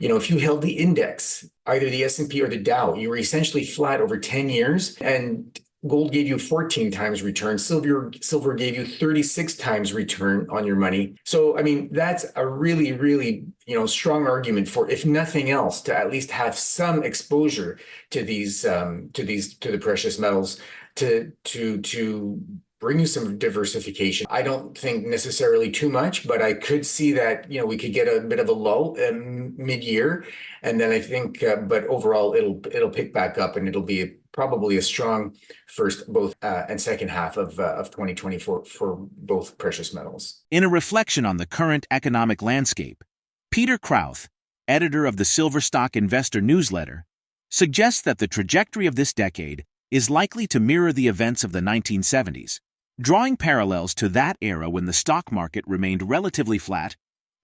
if you held the index, either the S&P or the Dow, you were essentially flat over 10 years, and gold gave you 14 times return. Silver gave you 36 times return on your money. So, I mean, that's a really, really, strong argument for, if nothing else, to at least have some exposure to the precious metals to bring you some diversification. I don't think necessarily too much, but I could see that, we could get a bit of a lull mid-year. And then I think, but overall, it'll pick back up, and it'll be probably a strong first, both and second half of 2024 for both precious metals. In a reflection on the current economic landscape, PeterKrauth, editor of the Silver Stock Investor newsletter, suggests that the trajectory of this decade is likely to mirror the events of the 1970s. Drawing parallels to that era when the stock market remained relatively flat,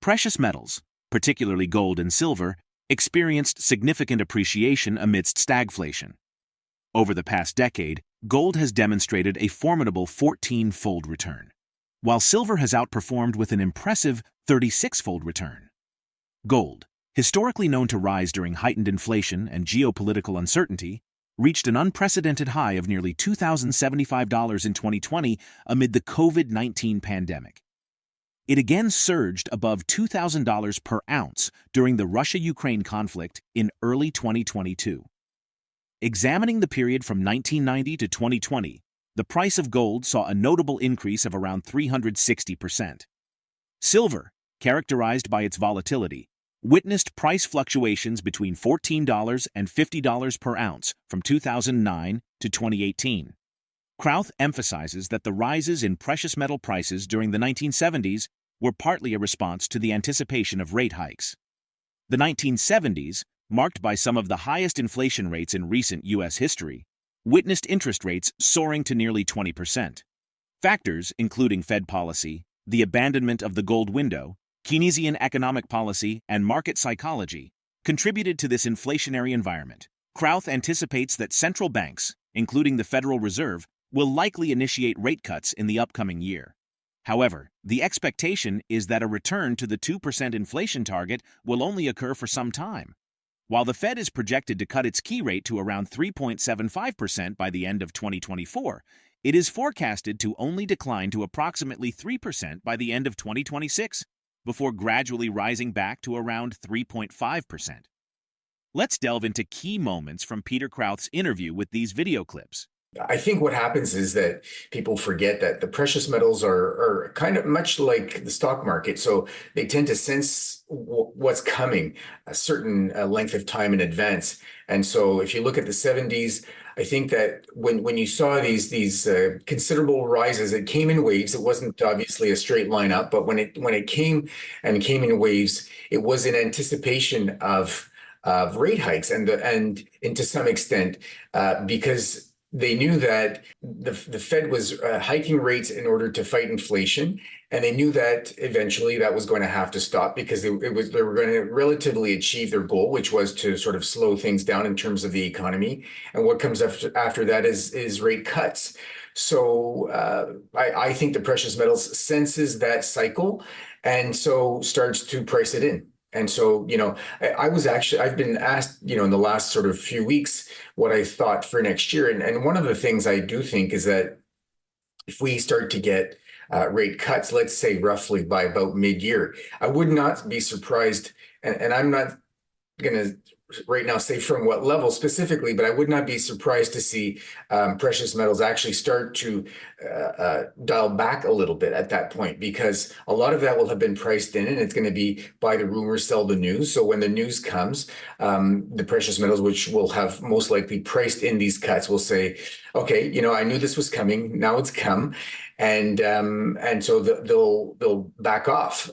precious metals, particularly gold and silver, experienced significant appreciation amidst stagflation. Over the past decade, gold has demonstrated a formidable 14-fold return, while silver has outperformed with an impressive 36-fold return. Gold, historically known to rise during heightened inflation and geopolitical uncertainty, reached an unprecedented high of nearly $2,075 in 2020 amid the COVID-19 pandemic. It again surged above $2,000 per ounce during the Russia-Ukraine conflict in early 2022. Examining the period from 1990 to 2020, the price of gold saw a notable increase of around 360%. Silver, characterized by its volatility, witnessed price fluctuations between $14 and $50 per ounce from 2009 to 2018. Krauth emphasizes that the rises in precious metal prices during the 1970s were partly a response to the anticipation of rate hikes. The 1970s, marked by some of the highest inflation rates in recent U.S. history, witnessed interest rates soaring to nearly 20%. Factors including Fed policy, the abandonment of the gold window, Keynesian economic policy, and market psychology contributed to this inflationary environment. Krauth anticipates that central banks, including the Federal Reserve, will likely initiate rate cuts in the upcoming year. However, the expectation is that a return to the 2% inflation target will only occur for some time. While the Fed is projected to cut its key rate to around 3.75% by the end of 2024, it is forecasted to only decline to approximately 3% by the end of 2026. Before gradually rising back to around 3.5%. Let's delve into key moments from PeterKrauth's interview with these video clips. I think what happens is that people forget that the precious metals are kind of much like the stock market. So they tend to sense what's coming a certain length of time in advance. And so if you look at the 70s, I think that when you saw these considerable rises, it came in waves. It wasn't obviously a straight line up, but when it came in waves, it was in anticipation of rate hikes and to some extent because they knew that the Fed was hiking rates in order to fight inflation, and they knew that eventually that was going to have to stop because they were going to relatively achieve their goal, which was to sort of slow things down in terms of the economy. And what comes after that is rate cuts. So I think the precious metals senses that cycle, and so starts to price it in. And so, I've been asked, in the last sort of few weeks, what I thought for next year. And one of the things I do think is that if we start to get rate cuts, let's say roughly by about mid-year, I would not be surprised, and I'm not going to right now say from what level specifically, but I would not be surprised to see precious metals actually start to dial back a little bit at that point, because a lot of that will have been priced in, and it's going to be buy the rumors, sell the news. So when the news comes, the precious metals, which will have most likely priced in these cuts, will say, okay, I knew this was coming. Now it's come. And so they'll back off.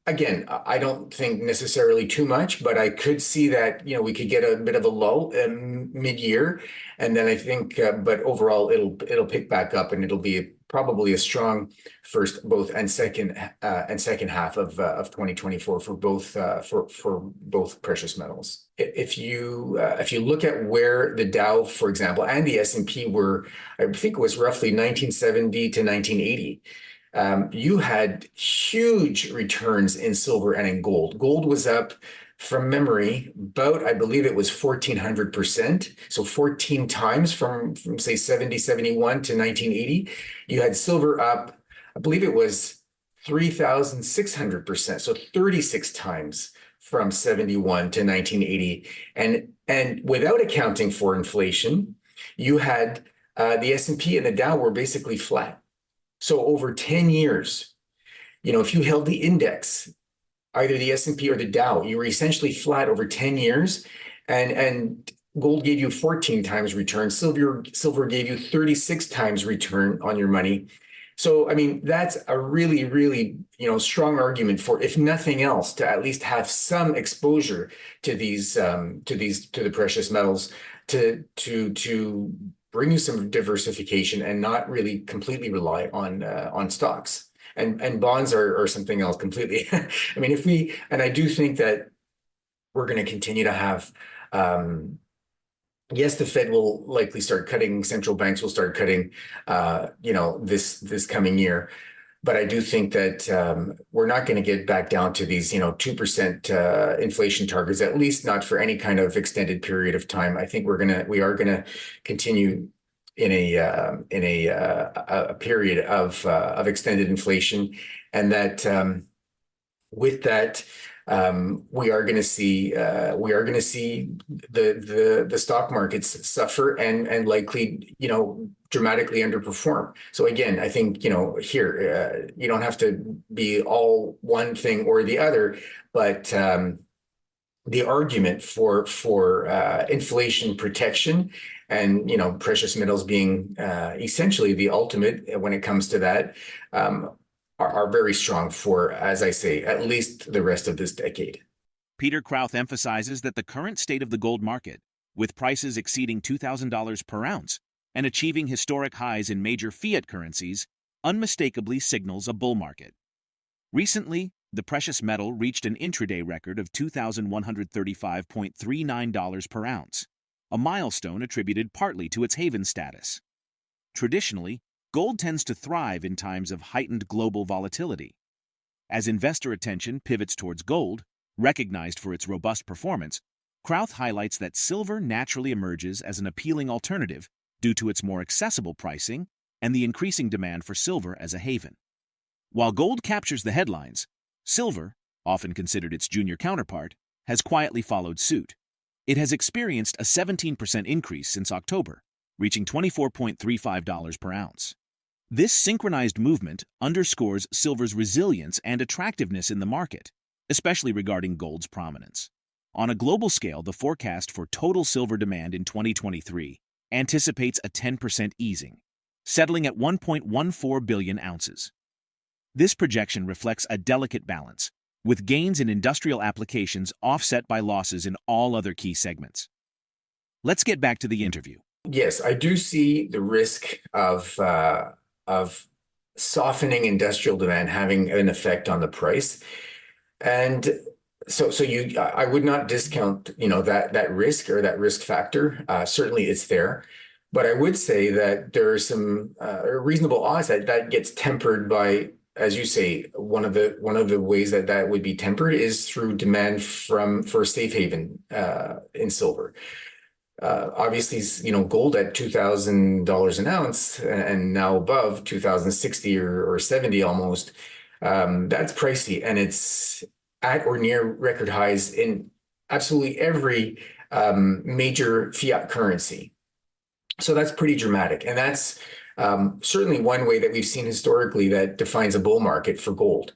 Again, I don't think necessarily too much, but I could see that, we could get a bit of a lull mid-year. And then I think, but overall, it'll pick back up, and it'll be probably a strong first, both and second half of 2024 for both precious metals. If you look at where the Dow, for example, and the S&P were, I think it was roughly 1970 to 1980. You had huge returns in silver and in gold. Gold was up from memory, about, I believe it was 1400%. So 14 times from say 70, 71 to 1980. You had silver up, I believe it was 3,600%. So 36 times from 71 to 1980. And without accounting for inflation, you had the S&P and the Dow were basically flat. So over 10 years, if you held the index, either the S&P or the Dow, you were essentially flat over 10 years, and gold gave you 14 times return. Silver gave you 36 times return on your money. So, I mean, that's a really, really, strong argument for, if nothing else, to at least have some exposure to the precious metals, to bring you some diversification and not really completely rely on stocks. And bonds are something else completely. I mean, and I do think that we're going to continue to have, yes, the Fed will likely start cutting, central banks will start cutting, this coming year. But I do think that we're not going to get back down to these, 2% inflation targets, at least not for any kind of extended period of time. I think we are gonna continue in a period of extended inflation, and that with that, we are going to see the stock markets suffer and likely dramatically underperform. So again, I think here you don't have to be all one thing or the other, but the argument for inflation protection and precious metals being essentially the ultimate when it comes to that, are very strong for, as I say, at least the rest of this decade. PeterKrauth emphasizes that the current state of the gold market, with prices exceeding $2,000 per ounce and achieving historic highs in major fiat currencies, unmistakably signals a bull market. Recently, the precious metal reached an intraday record of $2,135.39 per ounce, a milestone attributed partly to its haven status. Traditionally, gold tends to thrive in times of heightened global volatility. As investor attention pivots towards gold, recognized for its robust performance, Krauth highlights that silver naturally emerges as an appealing alternative due to its more accessible pricing and the increasing demand for silver as a haven. While gold captures the headlines, silver, often considered its junior counterpart, has quietly followed suit. It has experienced a 17% increase since October, reaching $24.35 per ounce. This synchronized movement underscores silver's resilience and attractiveness in the market, especially regarding gold's prominence. On a global scale, the forecast for total silver demand in 2023 anticipates a 10% easing, settling at 1.14 billion ounces. This projection reflects a delicate balance, with gains in industrial applications offset by losses in all other key segments. Let's get back to the interview. Yes, I do see the risk of softening industrial demand having an effect on the price, and I would not discount that risk or that risk factor. Certainly, it's there, but I would say that there are some reasonable odds that gets tempered by, as you say, one of the ways that would be tempered is through demand for safe haven in silver. Obviously, gold at $2,000 an ounce and now above 2,060 or 70 almost. That's pricey, and it's at or near record highs in absolutely every major fiat currency. So that's pretty dramatic, and that's certainly one way that we've seen historically that defines a bull market for gold.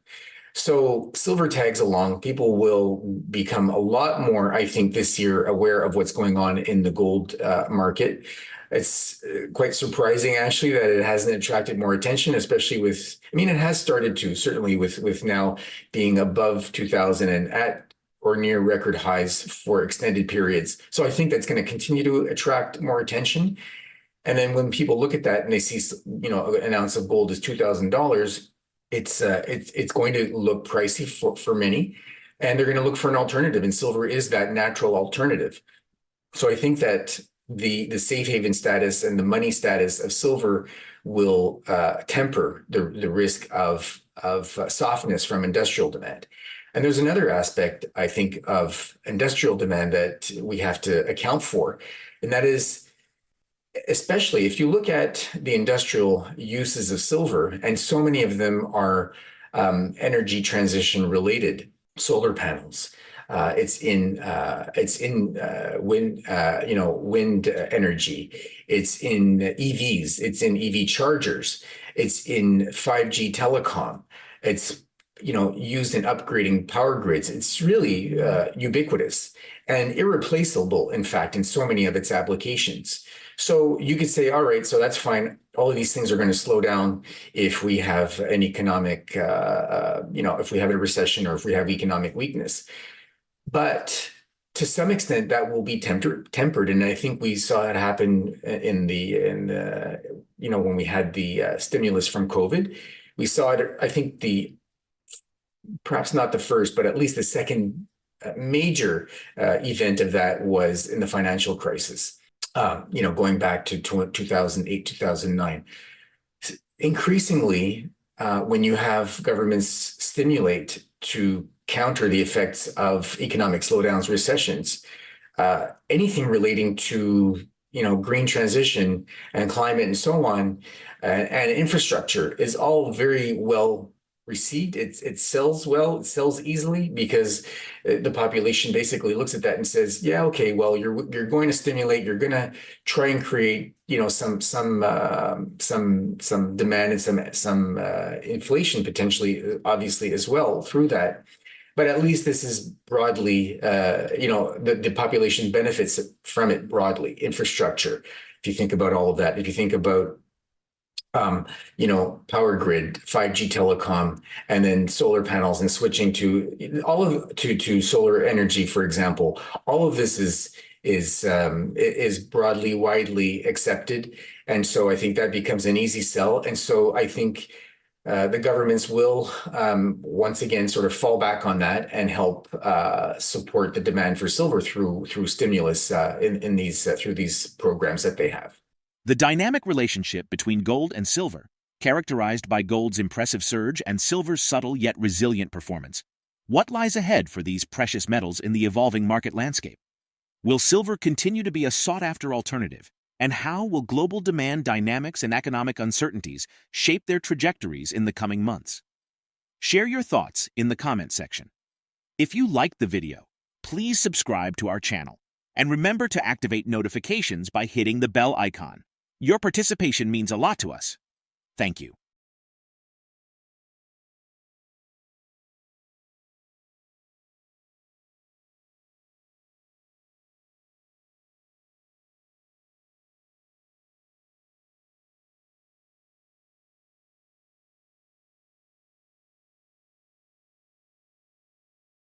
So silver tags along. People will become a lot more, I think, this year aware of what's going on in the gold market. It's quite surprising, actually, that it hasn't attracted more attention, especially with, I mean, it has started to, certainly with now being above 2,000 and at or near record highs for extended periods. So I think that's going to continue to attract more attention. And then when people look at that and they see, an ounce of gold is $2,000, it's going to look pricey for many, and they're going to look for an alternative, and silver is that natural alternative. So I think that the safe haven status and the money status of silver will temper the risk of softness from industrial demand. And there's another aspect, I think, of industrial demand that we have to account for, and that is, especially if you look at the industrial uses of silver, and so many of them are energy transition related. Solar panels. It's in wind, wind energy. It's in EVs. It's in EV chargers. It's in 5G telecom. It's used in upgrading power grids. It's really ubiquitous and irreplaceable, in fact, in so many of its applications. So you could say, all right, so that's fine. All of these things are going to slow down if we have an economic, if we have a recession or if we have economic weakness. But to some extent, that will be tempered, and I think we saw it happen when we had the stimulus from COVID. We saw it. I think the perhaps not the first, but at least the second major event of that was in the financial crisis. Going back to 2008, 2009. Increasingly, when you have governments stimulate to counter the effects of economic slowdowns, recessions, anything relating to green transition and climate and so on, and infrastructure is all very well received. It sells well, it sells easily because the population basically looks at that and says, yeah, okay, well, you're going to stimulate, you're going to try and create some demand and some inflation potentially, obviously as well through that. But at least this is broadly, the population benefits from it broadly. Infrastructure, if you think about all of that, if you think about power grid, 5G telecom, and then solar panels, and switching to solar energy, for example. All of this is broadly, widely accepted, and so I think that becomes an easy sell. And so I think the governments will once again sort of fall back on that and help support the demand for silver through stimulus through these programs that they have. The dynamic relationship between gold and silver, characterized by gold's impressive surge and silver's subtle yet resilient performance. What lies ahead for these precious metals in the evolving market landscape? Will silver continue to be a sought-after alternative? And how will global demand dynamics and economic uncertainties shape their trajectories in the coming months? Share your thoughts in the comment section. If you liked the video, please subscribe to our channel. And remember to activate notifications by hitting the bell icon. Your participation means a lot to us. Thank you.